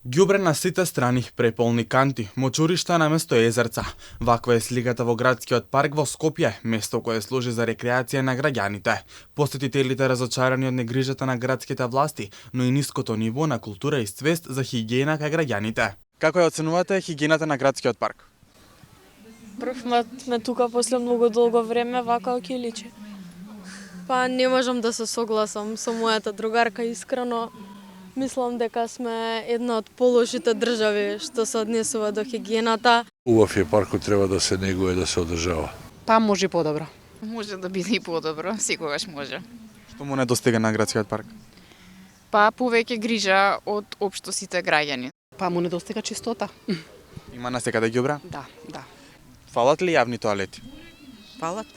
Ѓубре на сите страни, преполни канти, мочуришта наместо езерца. Ваква е сликата во градскиот парк во Скопје, место кое служи за рекреација на граѓаните. Посетителите разочарани од негрижата на градските власти, но и ниското ниво на култура и свест за хигиена кај граѓаните. Како ја оценувате хигиената на градскиот парк? Прв сме тука после многу долго време, вака ќе личи. Па не можам да се согласам со мојата другарка, искрено. Мислам дека сме една од полошите држави што се однесува до хигиената. Убав е паркот, треба да се негува и да се одржава. Па може и подобро. Може да биде и подобро, секогаш може. Што му недостига на градскиот парк? Па повеќе грижа од општо сите граѓани. Па му недостига чистота. Има насекаде ѓубра? Да. Фалат ли јавни тоалети? Фалат.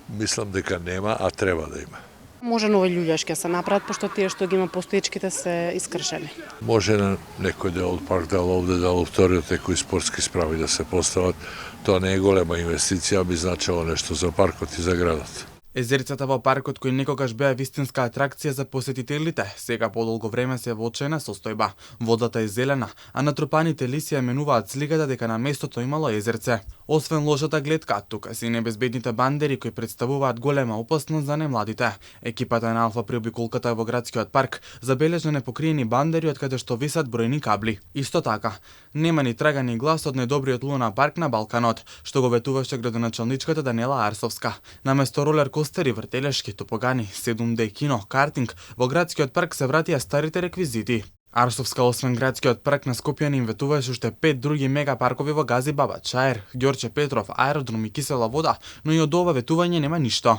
Мислам дека нема, а треба да има. Може нови љуѓашки се направат, пошто тие што ги има постоечките се искршени. Може на некој дел од парк, дел овде, дел вториот, некои спортски справи да се постават. Тоа не е голема инвестиција, би значило нешто за паркот и за градот. Езерцата во паркот кои некогаш беа вистинска атракција за посетителите, сега подолго време се во очајна состојба. Водата е зелена, а натрупаните лиси ја менуваат сликата дека на местото имало езерце. Освен лошата гледка, тука се и небезбедните бандери кои представуваат голема опасност за немладите. Екипата на Алфа при обиколката во градскиот парк забележа непокриени бандери од каде што висат бројни кабли. Исто така, нема ни трага ни глас од најдобриот луна парк на Балканот, што го ветуваше градоначалничката Даниела Арсовска. Наместо ролер костери, вртелешки, топогани, 7D кино, картинг, во градскиот парк се вратија старите реквизити. Арсовска освен градскиот парк на Скопје ни инветуваше уште 5 други мега паркови во Гази Баба, Чаер, Ѓорче Петров, аеродром и кисела вода, но и од ова ветување нема ништо.